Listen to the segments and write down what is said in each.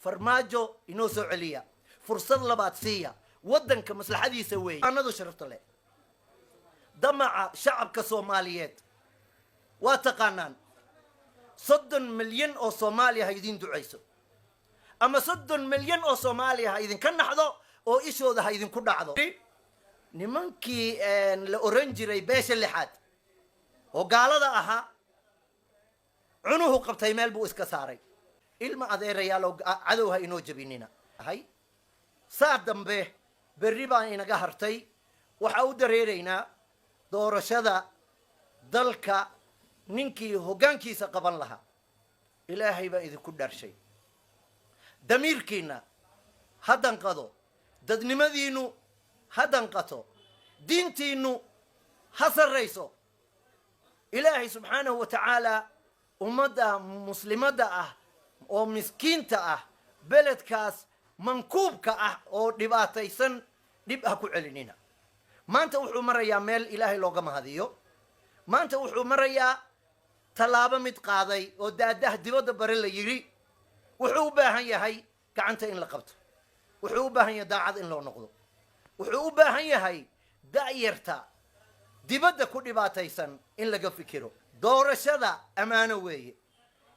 farmaajo inoo soo celiya fursad labaad siiya waddanka maslaxadiisa weeye anadu sharafta leh damaca shacabka Soomaaliyeed waa taqaanaan 30 milyan oo Soomaaliya ha idin duceyso ama 30 milyan oo Soomaaliya ha idin ka naxdo oo ishooda ha idin ku dhacdo nimankii la oran jiray beesha lixaad oo gaalada ahaa cunuhu qabtay meel buu iska saaray ilma adeerayaal cadow ha inoo jabinina hay saa dambe berri baan inaga hartay waxa u dareereynaa doorashada dalka ninkii hoggaankiisa qaban lahaa ilaahay baa idinku dharshay damiirkiina hadan qado dadnimadiinu hadan qato diintiinu ha sarreyso ilaahay subxaanahu wa tacaala ummadda muslimada ah oo miskiinta ah beledkaas mankuubka ah oo dhibaataysan dhib ha ku celinina maanta wuxuu marayaa meel ilaahay looga mahadiyo maanta wuxuu marayaa tallaabo mid qaaday oo daadah dibadda bare la yiri wuxuu u baahan yahay gacanta in la qabto wuxuu u baahan yahay daacad in loo noqdo wuxuu u baahan yahay da'yarta dibadda ku dhibaataysan in laga fikiro doorashada amaano weeye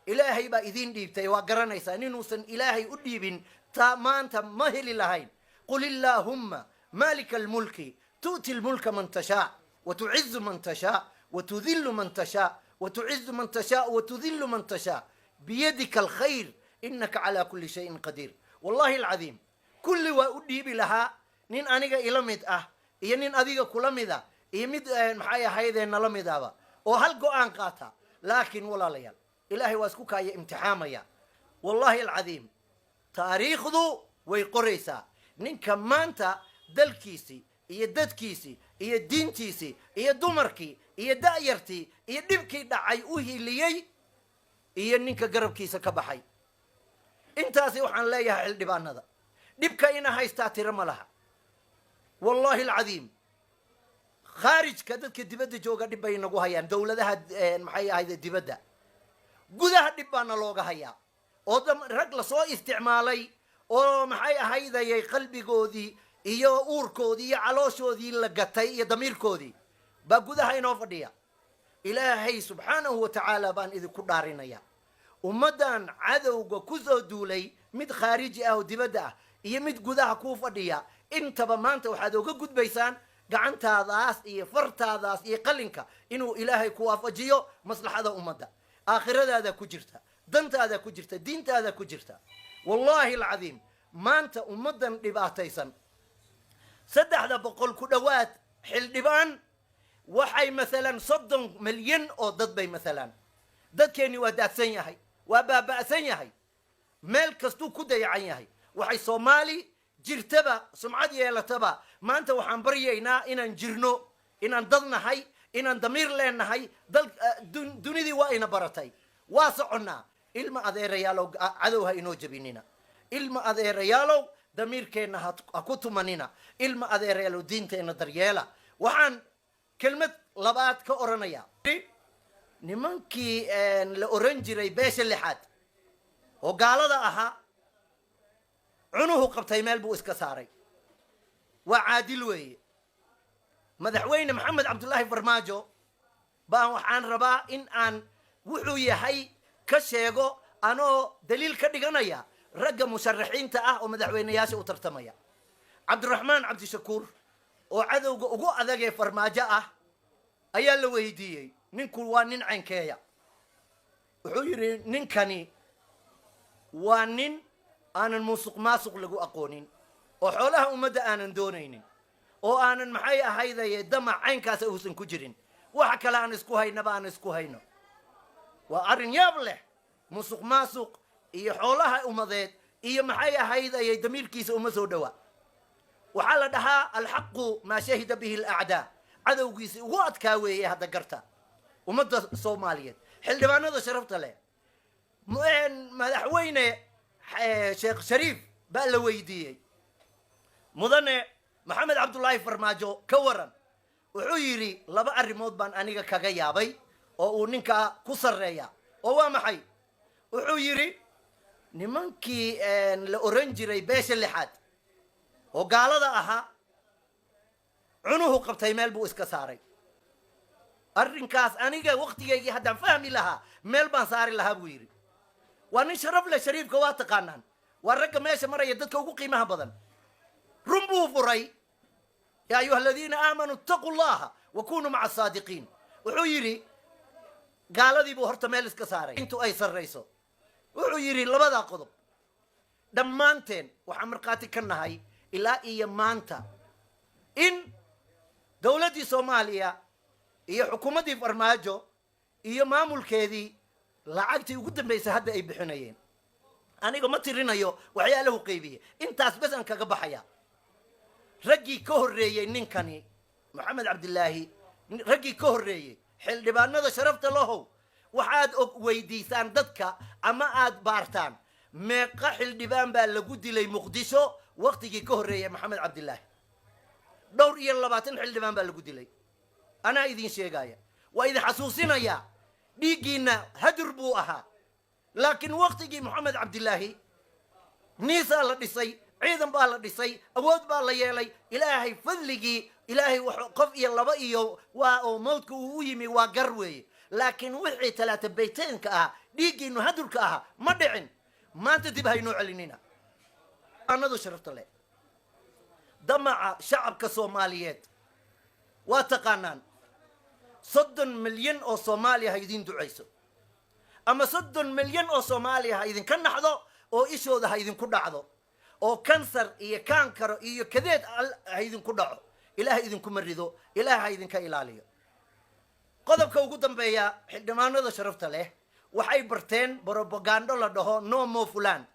ilaahay baa idin dhiibtay waa garanaysaa inuusan ilaahay u dhiibin taa maanta ma heli lahayn qul illaahumma maalika almulki tu'ti almulka man tashaa وتعز من تشاء وتذل من تشاء وتعز من تشاء وتذل من تشاء بيدك الخير إنك على كل شيء قدير والله العظيم كل وأدي بلها نين أنيق إلمد إيه نين أديق كلمدا إيه مد محايا هيدا نلمدا وهل قوان قاتا لكن ولا ليال إلهي واسكوكا يا امتحاما يا والله العظيم تاريخ ذو ويقريسا نين كمانتا دلكيسي إيه ددكيسي إيه دينتيسي إيه دمركي إيه دايرتي إيه دبكي دعي أوهي ليي إيه نينك قرب كيسا كبحي انتاسي وحان لا يهل دبان هذا دبكا إنا هاي استاتي رمالها والله العظيم خارج كددك دبدا جوغا دبا ينقو هيان دولة ده محايا هاي دبدا قدها دبانا لوغا هيا ودم رجل سو استعمالي او محايا هاي ذا قلبي قودي iyo uurkoodii iyo calooshoodii la gatay iyo damiirkoodii baa gudaha inoo fadhiya ilaahay subxaanahu wa tacaala baan idinku dhaarinaya ummaddan cadowga ku soo duulay mid khaariji ah oo dibadda ah iyo mid gudaha kuu fadhiya intaba maanta waxaad oga gudbaysaan gacantaadaas iyo fartaadaas iyo qalinka inuu ilaahay ku waafajiyo maslaxada ummadda aakhiradaada ku jirta dantaada ku jirta diintaada ku jirta wallaahi alcadiim maanta ummaddan dhibaataysan saddexda boqol ku dhawaad xildhibaan waxay maalan 30 milyan oo dad bay maalan dadkeeni waa daadsan yahay waa baaba'san yahay meel kastuu ku dayacan yahay waxay Soomaali jirtaba sumcad yeelataba maanta waxaan baryaynaa inaan jirno inaan dadnahay inaan damiir leenahay dunidii waa ina baratay waa soconnaa ilma adeerayaalow cadowha inoo jabinina ilma adeerayaalow damiirkeena ha ku tumanina ilma adeerayaalow diinteena daryeela waxaan kelmad labaad ka oranaya nimankii la oran jiray beesha lixaad oo gaalada ahaa cunuhu qabtay meel buu iska saaray waa caadil weeye madaxweyne maxamed cabdullaahi farmaajo baan waxaan rabaa in aan wuxuu yahay ka sheego anoo daliil ka dhiganaya ragga musharaxiinta ah oo madaxweynayaasha u tartamaya cabdiraxmaan cabdishakuur oo cadowga ugu adag ee farmaajo ah ayaa la weydiiyey ninku waa nin caynkeeya wuxuu yidhi ninkani waa nin aanan musuq maasuq lagu aqoonin oo xoolaha ummadda aanan doonaynin oo aanan maxay ahaydaye damac caynkaasa uusan ku jirin waxa kale aan isku haynaba aan isku hayno waa arrin yaab leh musuq maasuq iyo xoolaha ummadeed iyo maxay ahaydaye damiirkiisa uma soo dhawaa waxaa la dhahaa alxaqu maa shahida bihi alacdaa cadowgiisi ugu adkaa weeye hadda garta ummadda soomaaliyeed xildhibaanada sharafta leh madaxweyne sheekh shariif baa la weydiiyey mudane maxamed cabdullaahi farmaajo ka waran wuxuu yidhi laba arrimood baan aniga kaga yaabay oo uu ninkaa ku sarreeya oo waa maxay wuxuu yidhi nimankii la oran jiray beesha lixaad oo gaalada ahaa cunuhu qabtay meel buu iska saaray arrinkaas aniga waqtigeygii haddaan fahmi lahaa meel baan saari lahaa buu yidhi waa nin sharaf leh shariifka waa taqaanaan waa ragga meesha maraya dadka ugu qiimaha badan run buu furay yaa ayuha aladiina aamanuu ittaquu llaha wa kunuu maca asaadiqiin wuxuu yidhi gaaladii buu horta meel iska saaray intuu ay sarrayso wuxuu yidhi labadaa qodob dhammaanteen waxaan markhaati ka nahay ilaa iyo maanta in dowladdii soomaaliya iyo xukuumaddii farmaajo iyo maamulkeedii lacagtii ugu dambaysay hadda ay bixinayeen aniga ma tirinayo waxyaalahu qaybiye intaas bes aan kaga baxaya raggii ka horreeyey ninkani maxamed cabdilaahi raggii ka horreeyey xildhibaanada sharafta lahow waxaad og weydiisaan dadka ama aad baartaan meeqa xildhibaan baa lagu dilay muqdisho waqtigii ka horreeyey maxamed cabdilaahi dhowr iyo 20 xildhibaan baa lagu dilay anaa idin sheegaya waa idin xasuusinayaa dhiiggiina hadur buu ahaa laakiin waqtigii maxamed cabdilaahi niisaa la dhisay ciidan baa la dhisay awood baa la yeelay ilaahay fadligii ilaahay qof iyo laba iyo waa oo mawdka uu u yimi waa gar weeye laakiin wixii talaata bayteenka ah dhiiggiinu hadurka ahaa ma dhicin maanta dib haynoo celinina anadu sharafta leh damaca shacabka soomaaliyeed waa taqaanaan 30 milyan oo soomaaliya ha idin ducayso ama 30 milyan oo soomaaliya ha idinka naxdo oo ishooda ha idinku dhacdo oo kansar iyo kaankaro iyo kadeed ha idinku dhaco ilaahay idinku marido ilaahay ha idinka ilaaliyo qodobka ugu dambeeya xildhibaanada sharafta leh waxay barteen propaganda la dhaho no mo fulan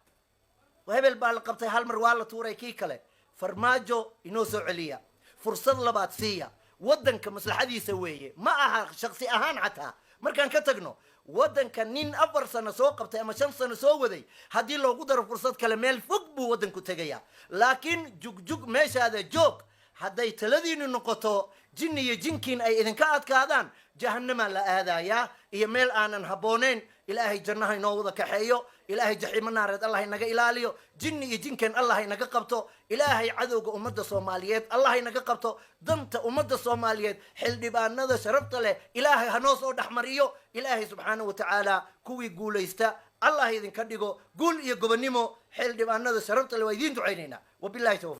hebel baa la qabtay hal mar waa la tuuray kii kale farmaajo inoo soo celiya fursad labaad siiya waddanka maslaxadiisa weeye ma aha shakhsi ahaan xataa markaan ka tagno waddanka nin 4 sano soo qabtay ama 5 sano soo waday haddii loogu daro fursad kale meel fog buu waddanku tegayaa laakiin jugjug meeshaada joog hadday taladiinu noqoto jinni iyo jinkiin ay idinka adkaadaan jahannamaa la aadayaa iyo meel aanan habbooneyn ilaahay jannaha inoo wada kaxeeyo ilaahay jaxiimo naareed allah inaga ilaaliyo jinni iyo jinkeen allah inaga qabto ilaahay cadowga ummadda soomaaliyeed allah inaga qabto danta ummadda soomaaliyeed xildhibaanada sharafta leh ilaahay hanoo soo dhexmariyo ilaahay subxaanahu watacaala kuwii guulaysta allah idinka dhigo guul iyo gobonnimo xildhibaanada sharafta leh waa idiin ducaynaynaa wabillahi tawfiiq